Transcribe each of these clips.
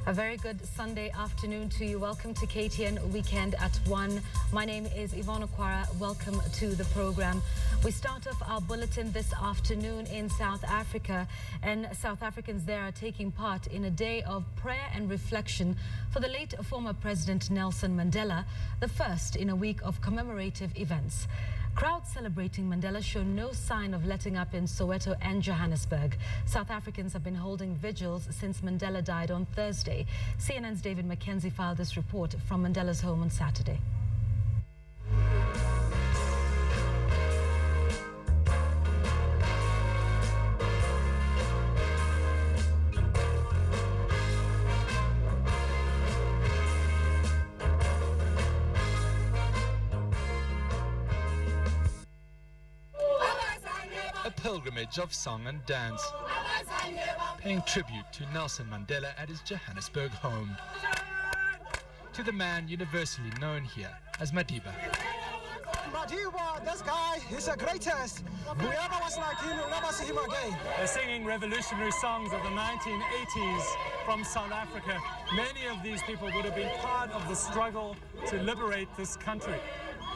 A very good Sunday afternoon to you. Welcome to KTN Weekend at 1. My name is Yvonne Okwara. Welcome to the program. We start off our bulletin this afternoon in South Africa, and South Africans there are taking part in a day of prayer and reflection for the late former President Nelson Mandela, the first in a week of commemorative events. Crowds celebrating Mandela show no sign of letting up in Soweto and Johannesburg. South Africans have been holding vigils since Mandela died on Thursday. CNN's David Mackenzie filed this report from Mandela's home on Saturday. A pilgrimage of song and dance, paying tribute to Nelson Mandela at his Johannesburg home, to the man universally known here as Madiba. Madiba, this guy is the greatest. Whoever was like him will never see him again. They're singing revolutionary songs of the 1980s from South Africa. Many of these people would have been part of the struggle to liberate this country.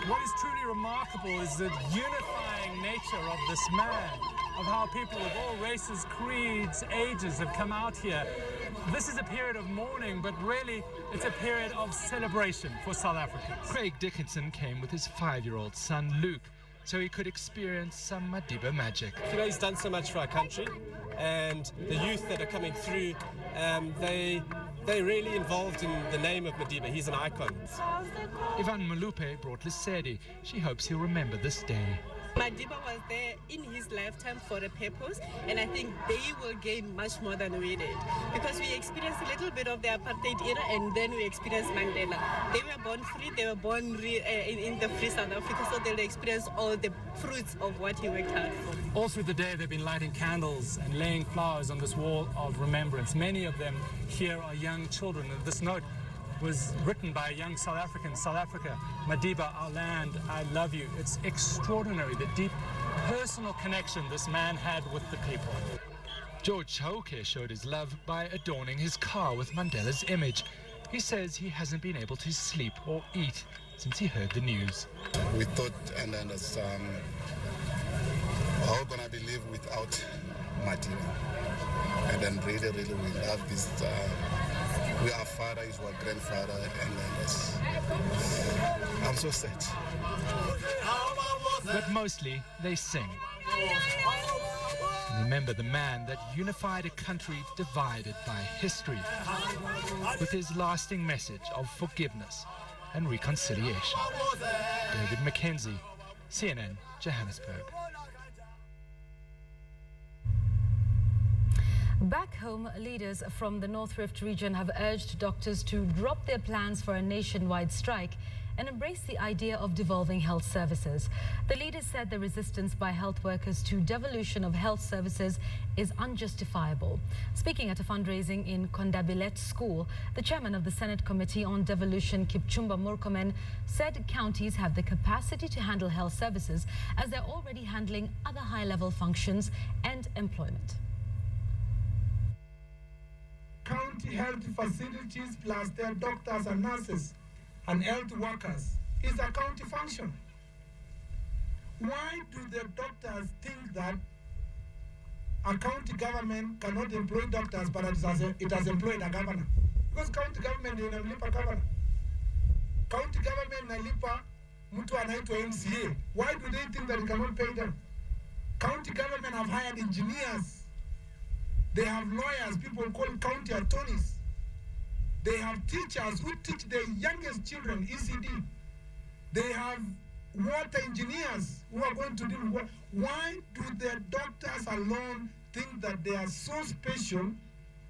What is truly remarkable is the unifying nature of this man, of how people of all races, creeds, ages have come out here. This is a period of mourning, but really it's a period of celebration for South Africans. Craig Dickinson came with his 5-year-old son Luke, so he could experience some Madiba magic. You know, he's done so much for our country, and the youth that are coming through, they're really involved in the name of Madiba. He's an icon. Ivan Malupe brought Lesedi. She hopes he'll remember this day. Madiba was there in his lifetime for a purpose, and I think they will gain much more than we did, because we experienced a little bit of the apartheid era, and then we experienced Mandela. They were born free, they were born in the free South Africa, so they'll experience all the fruits of what he worked hard for. All through the day they've been lighting candles and laying flowers on this wall of remembrance. Many of them here are young children, and this note was written by a young South African. South Africa, Madiba, our land, I love you. It's extraordinary, the deep personal connection this man had with the people. George Chauke showed his love by adorning his car with Mandela's image. He says he hasn't been able to sleep or eat since he heard the news. We thought and understand how gonna be live without Madiba. And then really we love this. We are father, is our grandfather, and I'm so sad. But mostly they sing. And remember the man that unified a country divided by history, with his lasting message of forgiveness and reconciliation. David Mackenzie, CNN, Johannesburg. Back home, leaders from the North Rift region have urged doctors to drop their plans for a nationwide strike and embrace the idea of devolving health services. The leaders said the resistance by health workers to devolution of health services is unjustifiable. Speaking at a fundraising in Kondabilet School, the chairman of the Senate Committee on Devolution, Kipchumba Murkomen, said counties have the capacity to handle health services as they're already handling other high-level functions and employment. County health facilities plus their doctors and nurses and health workers is a county function. Why do the doctors think that a county government cannot employ doctors but it has employed a governor? Because county government inalipa governor. County government inalipa mtu anaitwa MCA. Why do they think that it cannot pay them? County government have hired engineers. They have lawyers, people called county attorneys. They have teachers who teach the youngest children, ECD. They have water engineers who are going to do what? Why do the doctors alone think that they are so special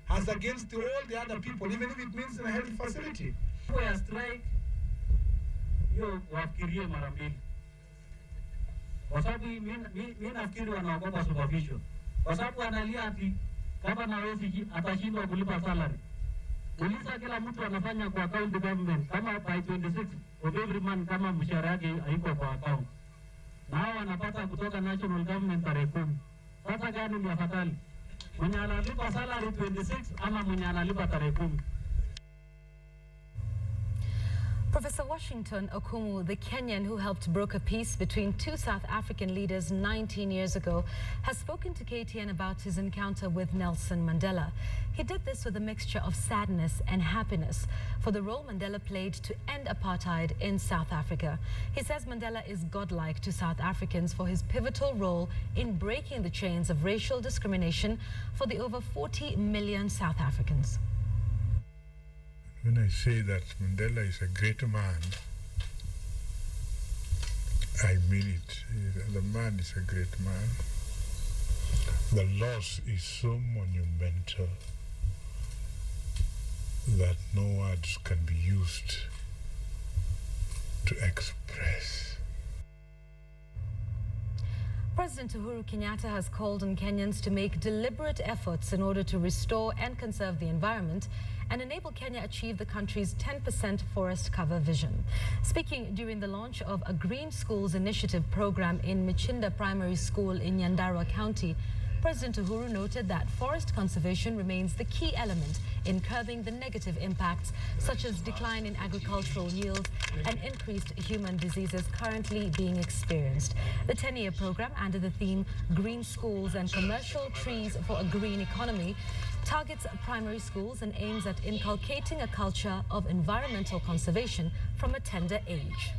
as against all the other people, even if it means in a health facility? We are strike, you wafikirie mara mbili. Kwa sababu mimi nafikiri wanaogopa supervision. Kwa sababu analia ati kama na wewe atashindwa kulipa salary. Uliza kila mtu anafanya kwa county government kama by 26 of every month kama mshahara yake haiko kwa account. Na hao wanapata kutoka national government tarehe 10. Sasa gani ni afadhali? Mwenye analipa salary 26 ama mwenye analipa tarehe 10? Professor Washington Okumu, the Kenyan who helped broker peace between two South African leaders 19 years ago, has spoken to KTN about his encounter with Nelson Mandela. He did this with a mixture of sadness and happiness for the role Mandela played to end apartheid in South Africa. He says Mandela is godlike to South Africans for his pivotal role in breaking the chains of racial discrimination for the over 40 million South Africans. When I say that Mandela is a great man, I mean it. The man is a great man. The loss is so monumental that no words can be used to express. President Uhuru Kenyatta has called on Kenyans to make deliberate efforts in order to restore and conserve the environment and enable Kenya achieve the country's 10% forest cover vision. Speaking during the launch of a Green Schools Initiative program in Michinda Primary School in Nyandarua County, President Uhuru noted that forest conservation remains the key element in curbing the negative impacts such as decline in agricultural yields and increased human diseases currently being experienced. The 10-year program, under the theme Green Schools and Commercial Trees for a Green Economy, targets primary schools and aims at inculcating a culture of environmental conservation from a tender age.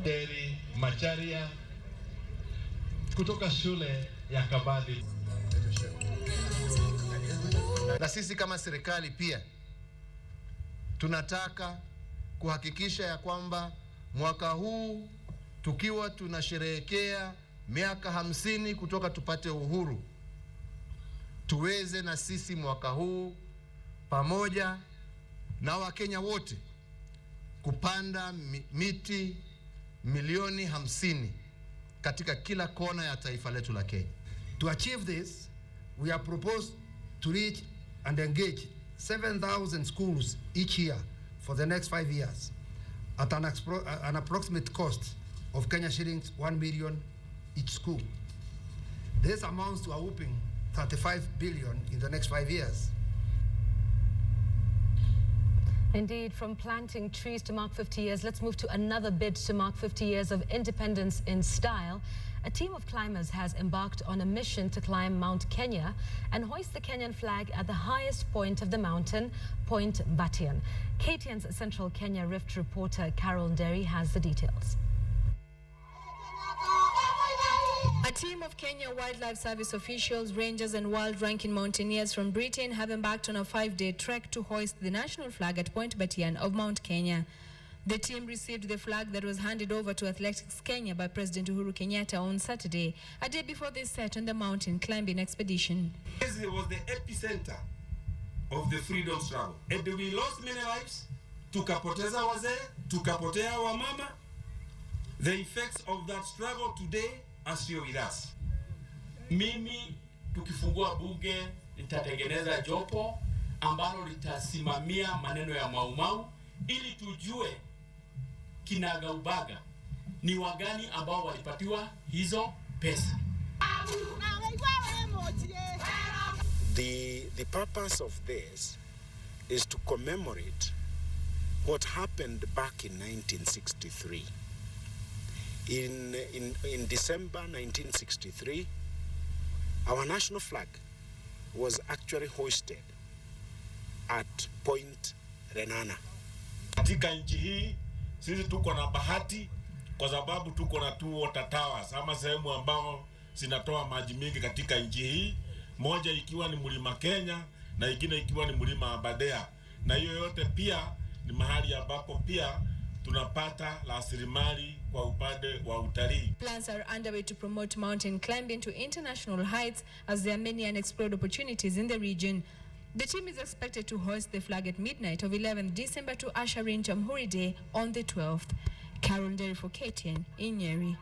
Deri Macharia kutoka shule ya Kabadi. Na sisi kama serikali pia tunataka kuhakikisha ya kwamba mwaka huu tukiwa tunasherehekea miaka 50 kutoka tupate uhuru, tuweze na sisi mwaka huu pamoja na Wakenya wote kupanda miti milioni 50 katika kila kona ya taifa letu la Kenya. To achieve this, we are proposed to reach and engage 7,000 schools each year for the next 5 years at an approximate cost of Kenya shillings 1 million each school. This amounts to a whopping 35 billion in the next 5 years. Indeed, from planting trees to mark 50 years, let's move to another bid to mark 50 years of independence in style. A team of climbers has embarked on a mission to climb Mount Kenya and hoist the Kenyan flag at the highest point of the mountain, Point Batian. KTN's Central Kenya Rift reporter Carol Nderi has the details. A team of Kenya Wildlife Service officials, rangers and world-ranking mountaineers from Britain have embarked on a 5-day trek to hoist the national flag at Point Batian of Mount Kenya. The team received the flag that was handed over to Athletics Kenya by President Uhuru Kenyatta on Saturday, a day before they set on the mountain climbing expedition. This was the epicenter of the freedom struggle. And we lost many lives. Tukapoteza wazee, tukapotea wamama. The effects of that struggle today are still with us. Mimi tukifungua bunge nitatengeneza jopo ambalo litasimamia maneno ya Maumau ili tujue kinagaubaga ni wagani ambao walipatiwa hizo pesa. The purpose of this is to commemorate what happened back in 1963. In December 1963, our national flag was actually hoisted at Point Renana. Katika nchi hii sisi tuko na bahati kwa sababu tuko na two water towers ama sehemu ambao zinatoa maji mengi katika nchi hii, moja ikiwa ni mlima Kenya na ingine ikiwa ni mlima Aberdare, na hiyo yote pia ni mahali ambapo pia tunapata rasilimali kwa upande wa utalii. Plans are underway to promote mountain climbing to international heights as there are many unexplored opportunities in the region. The team is expected to hoist the flag at midnight of 11th December to usher in Jamhuri Day on the 12th. Carol Nderi for KTN in Nyeri.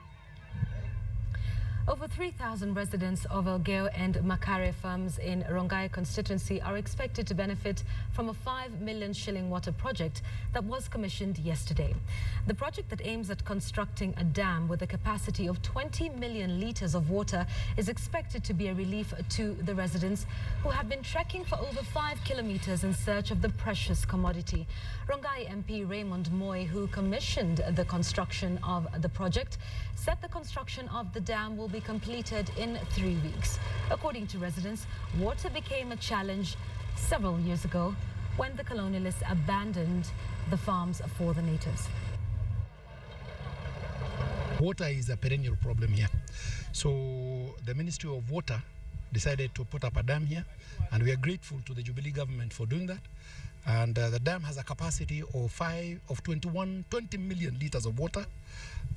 Over 3,000 residents of Elgeyo and Makare farms in Rongai constituency are expected to benefit from a 5 million shilling water project that was commissioned yesterday. The project that aims at constructing a dam with a capacity of 20 million litres of water is expected to be a relief to the residents who have been trekking for over 5 kilometres in search of the precious commodity. Rongai MP Raymond Moy, who commissioned the construction of the project, said the construction of the dam will be completed in 3 weeks. According to residents, water became a challenge several years ago when the colonialists abandoned the farms for the natives. Water is a perennial problem here. So the Ministry of Water decided to put up a dam here, and we are grateful to the Jubilee government for doing that. And the dam has a capacity of 20 million litres of water,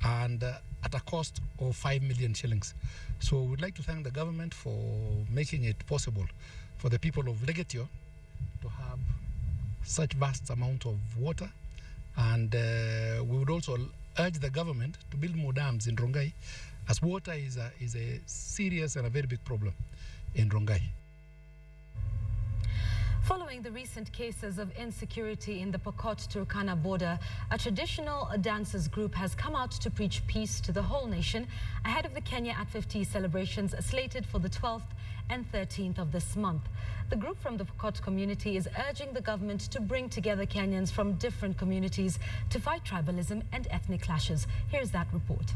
and at a cost of 5 million shillings. So we'd like to thank the government for making it possible for the people of Legetio to have such vast amount of water. And we would also urge the government to build more dams in Rongai, as water is a serious and a very big problem in Rongai. Following the recent cases of insecurity in the Pokot-Turkana border, a traditional dancers group has come out to preach peace to the whole nation ahead of the Kenya at 50 celebrations slated for the 12th and 13th of this month. The group from the Pokot community is urging the government to bring together Kenyans from different communities to fight tribalism and ethnic clashes. Here's that report.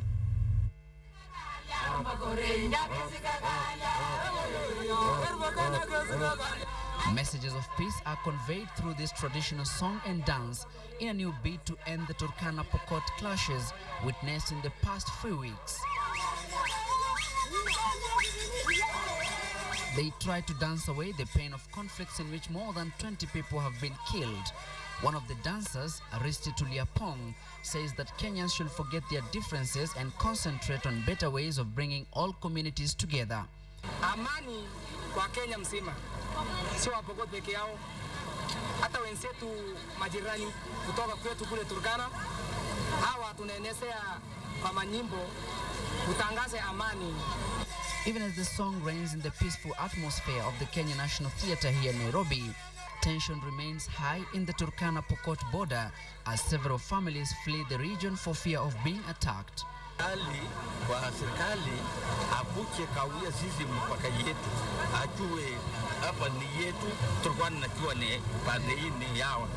Messages of peace are conveyed through this traditional song and dance in a new bid to end the Turkana-Pokot clashes witnessed in the past few weeks. They try to dance away the pain of conflicts in which more than 20 people have been killed. One of the dancers, Aristitu Liapong, says that Kenyans should forget their differences and concentrate on better ways of bringing all communities together. Amani kwa Kenya mzima, sio Wapokot peke yao, hata wenzetu majirani kutoka kwetu kule Turkana, hawa tunaenesea kwa manyimbo kutangaze amani. Even as the song reigns in the peaceful atmosphere of the Kenya National Theatre here in Nairobi, tension remains high in the Turkana-Pokot border as several families flee the region for fear of being attacked. Kwa serikali abuche kawia sisi mpaka yetu, ajue hapa ni yetu, tulikuwa tunajua ni pande hii ni yao.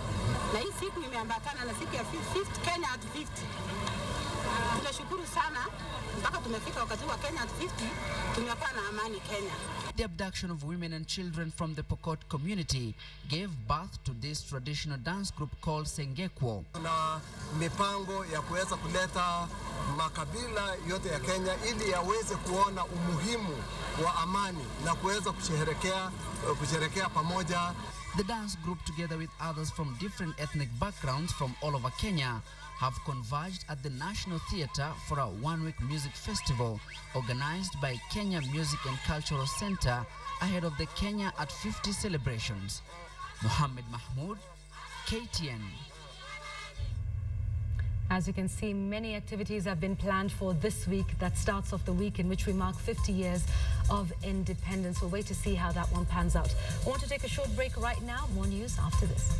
Na hii siku imeambatana na siku ya 50 Kenya at 50. Tunashukuru sana mpaka tumefika wakati wa Kenya at 50, tumekuwa na amani Kenya. The abduction of women and children from the Pokot community gave birth to this traditional dance group called Sengekwo. Na mipango ya kuweza kuleta makabila yote ya Kenya ili yaweze kuona umuhimu wa amani na kuweza kusherehekea pamoja. The dance group, together with others from different ethnic backgrounds from all over Kenya, have converged at the National Theatre for a one-week music festival organized by Kenya Music and Cultural Center ahead of the Kenya at 50 celebrations. Mohammed Mahmoud, KTN. As you can see, many activities have been planned for this week that starts off the week in which we mark 50 years of independence. We'll wait to see how that one pans out. I want to take a short break right now. More news after this.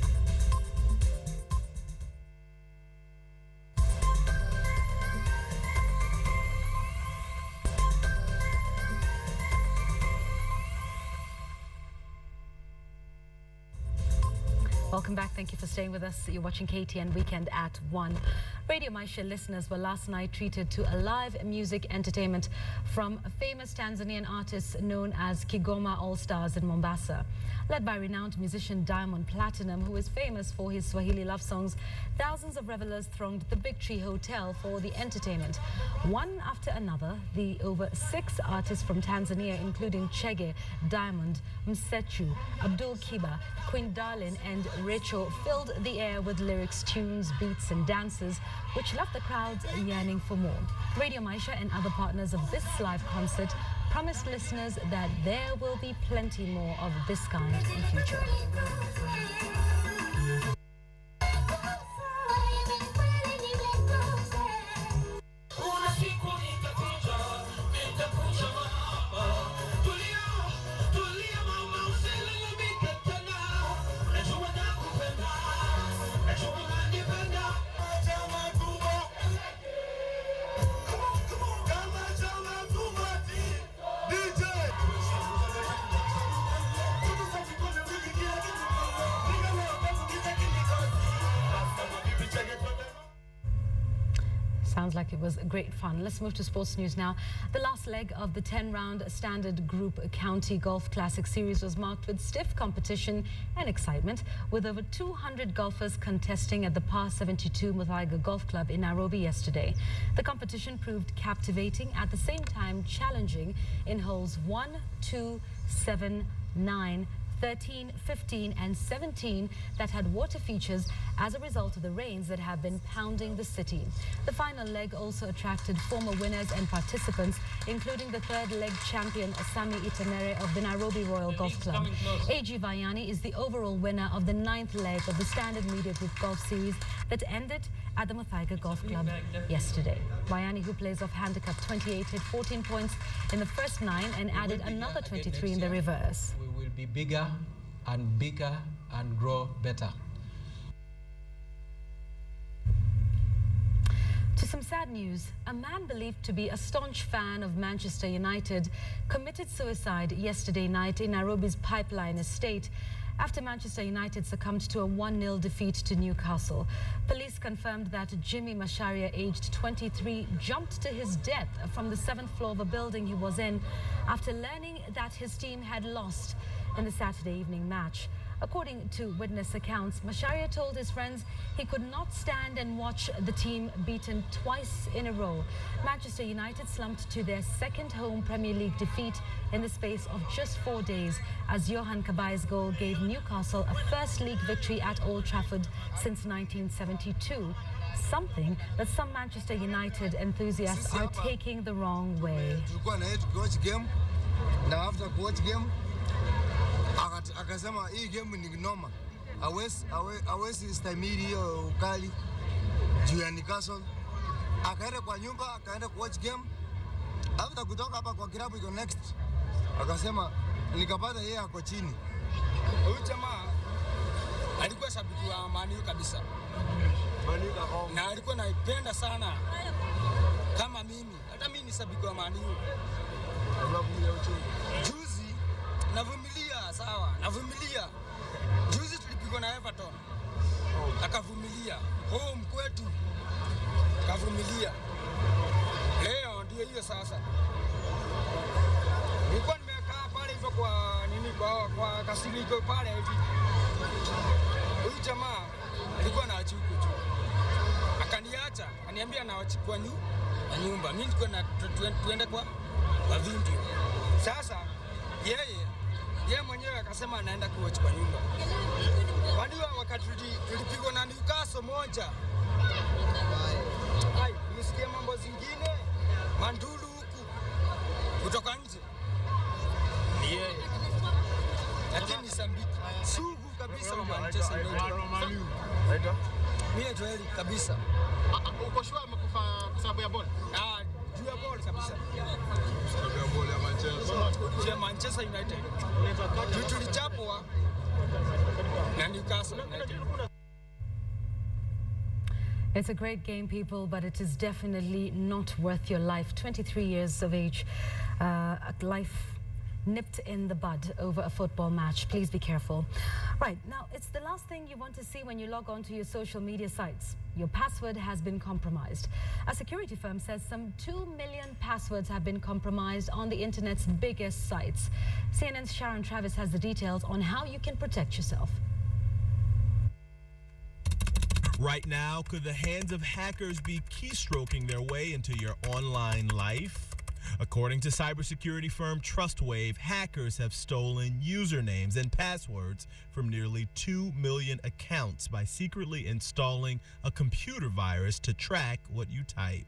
Welcome back. Thank you for staying with us. You're watching KTN Weekend at 1. Radio Maisha listeners were last night treated to a live music entertainment from famous Tanzanian artists known as Kigoma All Stars in Mombasa. Led by renowned musician Diamond Platinum, who is famous for his Swahili love songs, thousands of revelers thronged the Big Tree Hotel for the entertainment. One after another, the over 6 artists from Tanzania, including Chege, Diamond, Msechu, Abdul Kiba, Queen Darlin and Rachel, filled the air with lyrics, tunes, beats and dances, which left the crowds yearning for more. Radio Maisha and other partners of this live concert promised listeners that there will be plenty more of this kind in future. Sounds like it was great fun. Let's move to sports news now. The last leg of the 10-round Standard Group County Golf Classic Series was marked with stiff competition and excitement, with over 200 golfers contesting at the Par 72 Muthaiga Golf Club in Nairobi yesterday. The competition proved captivating, at the same time challenging in holes 1, 2, 7, 9, 13, 15 and 17 that had water features as a result of the rains that have been pounding the city. The final leg also attracted former winners and participants, including the third leg champion Sami Itamere of the Nairobi Royal Golf Club. A.G. Vayani is the overall winner of the 9th leg of the Standard Media Group Golf Series that ended at the Muthaiga Golf Club yesterday. Vayani, who plays off handicap 28, hit 14 points in the first 9 and added another 23 in the reverse. We will be bigger and bigger and grow better. To some sad news, a man believed to be a staunch fan of Manchester United committed suicide yesterday night in Nairobi's Pipeline Estate after Manchester United succumbed to a 1-0 defeat to Newcastle. Police confirmed that Jimmy Macharia, aged 23, jumped to his death from the 7th floor of a building he was in after learning that his team had lost in the Saturday evening match. According to witness accounts, Macharia told his friends he could not stand and watch the team beaten twice in a row. Manchester United slumped to their second home Premier League defeat in the space of just 4 days, as Johan Kabai's goal gave Newcastle a first league victory at Old Trafford since 1972. Something that some Manchester United enthusiasts are taking the wrong way. Akasema hii game ni noma, hawezi stahimili hiyo ukali juu ya Newcastle. Akaenda kwa nyumba, akaenda kuwatch game. After kutoka hapa kwa kilabu iko next, akasema nikapata yeye ako chini. Huyu jamaa alikuwa shabiki wa Man U kabisa, na alikuwa naipenda sana kama mimi. Hata mimi ni shabiki wa Man U. Juzi navumilia, sawa, navumilia. Juzi tulipigwa na Everton, akavumilia. Home kwetu, akavumilia. Leo ndio hiyo sasa. Nilikuwa nimekaa pale hivyo kwa nini, kwa kasiriko pale hivi. Huyu jamaa alikuwa na achuku tu, akaniacha, aniambia na wachukua nyumba. Mimi nilikuwa na tuende kwa video. Sasa yeye mwenyewe akasema anaenda kuwatch kwa nyumba. Wadiwa wakati tulipigwa na Newcastle moja. Nisikia mambo zingine, mandulu huku kutoka nje. Yeye. Lakini sambiki sugu kabisa wa Manchester United. Mimi ndio kabisa. Uko sure amekufa kwa sababu ya ball? Juu ya ball kabisa. Sababu ya ball ya Manchester. Ya Manchester United. Tulichapwa na Newcastle United. It's a great game, people, but it is definitely not worth your life. 23 years of age, life nipped in the bud over a football match. Please be careful. Right, now, it's the last thing you want to see when you log on to your social media sites. Your password has been compromised. A security firm says some 2 million passwords have been compromised on the internet's biggest sites. CNN's Sharon Travis has the details on how you can protect yourself. Right now, could the hands of hackers be keystroking their way into your online life? According to cybersecurity firm Trustwave, hackers have stolen usernames and passwords from nearly 2 million accounts by secretly installing a computer virus to track what you type.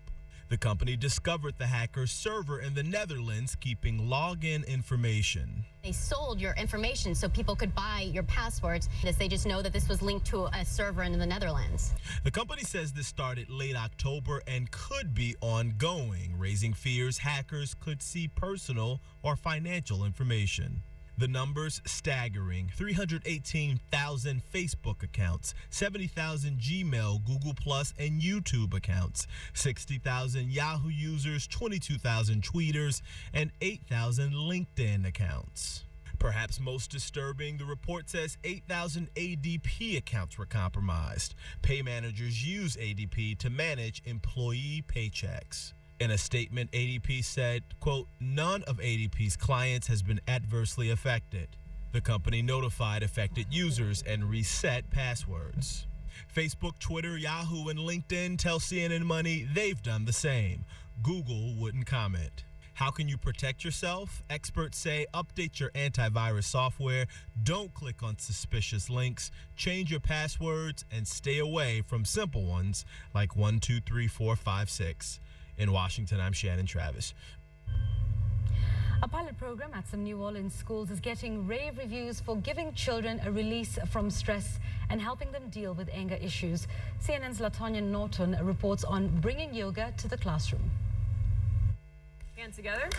The company discovered the hacker's server in the Netherlands, keeping login information. They sold your information so people could buy your passwords. They just know that this was linked to a server in the Netherlands. The company says this started late October and could be ongoing, raising fears hackers could see personal or financial information. The numbers staggering: 318,000 Facebook accounts, 70,000 Gmail, Google Plus, and YouTube accounts, 60,000 Yahoo users, 22,000 tweeters, and 8,000 LinkedIn accounts. Perhaps most disturbing, the report says 8,000 ADP accounts were compromised. Pay managers use ADP to manage employee paychecks. In a statement, ADP said, quote, none of ADP's clients has been adversely affected. The company notified affected users and reset passwords. Facebook, Twitter, Yahoo, and LinkedIn tell CNN Money they've done the same. Google wouldn't comment. How can you protect yourself? Experts say update your antivirus software, don't click on suspicious links, change your passwords, and stay away from simple ones like 123456. In Washington, I'm Shannon Travis. A pilot program at some New Orleans schools is getting rave reviews for giving children a release from stress and helping them deal with anger issues. CNN's LaTonya Norton reports on bringing yoga to the classroom. Hands together,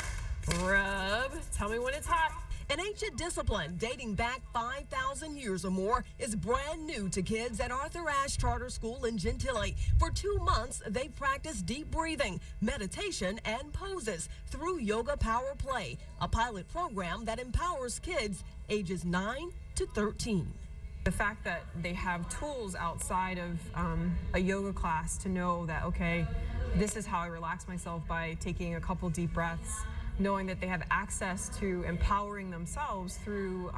rub, tell me when it's hot. An ancient discipline dating back 5,000 years or more is brand new to kids at Arthur Ashe Charter School in Gentilly. For 2 months, they've practiced deep breathing, meditation, and poses through Yoga Power Play, a pilot program that empowers kids ages 9 to 13. The fact that they have tools outside of a yoga class to know that, okay, this is how I relax myself by taking a couple deep breaths, knowing that they have access to empowering themselves through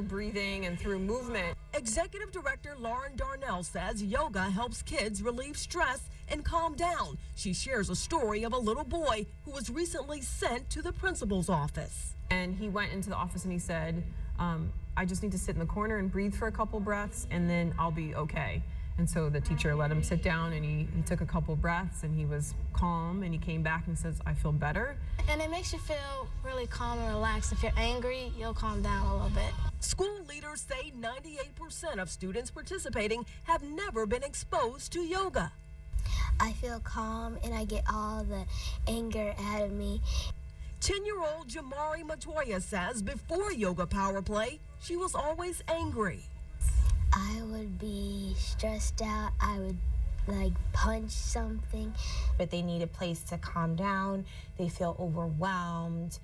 breathing and through movement. Executive Director Lauren Darnell says yoga helps kids relieve stress and calm down. She shares a story of a little boy who was recently sent to the principal's office. And he went into the office and he said, I just need to sit in the corner and breathe for a couple breaths and then I'll be okay. And so the teacher let him sit down and he took a couple breaths and he was calm and he came back and says, I feel better. And it makes you feel really calm and relaxed. If you're angry, you'll calm down a little bit. School leaders say 98% of students participating have never been exposed to yoga. I feel calm and I get all the anger out of me. 10-year-old Jamari Matoya says before Yoga Power Play, she was always angry. I would be stressed out. I would punch something. But they need a place to calm down. They feel overwhelmed.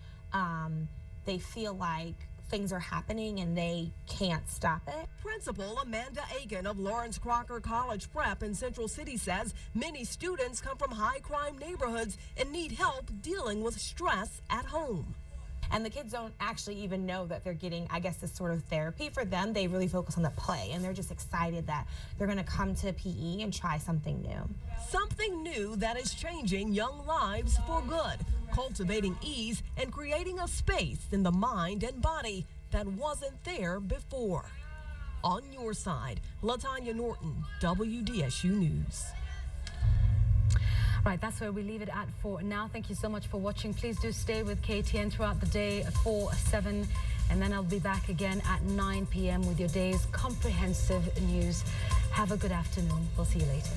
They feel like things are happening and they can't stop it. Principal Amanda Aiken of Lawrence Crocker College Prep in Central City says many students come from high crime neighborhoods and need help dealing with stress at home. And the kids don't actually even know that they're getting, I guess, this sort of therapy. For them, they really focus on the play, and they're just excited that they're going to come to PE and try something new. Something new that is changing young lives for good, cultivating ease and creating a space in the mind and body that wasn't there before. On your side, LaTonya Norton, WDSU News. Right, that's where we leave it at for now. Thank you so much for watching. Please do stay with KTN throughout the day, 4-7, and then I'll be back again at 9 p.m. with your day's comprehensive news. Have a good afternoon. We'll see you later.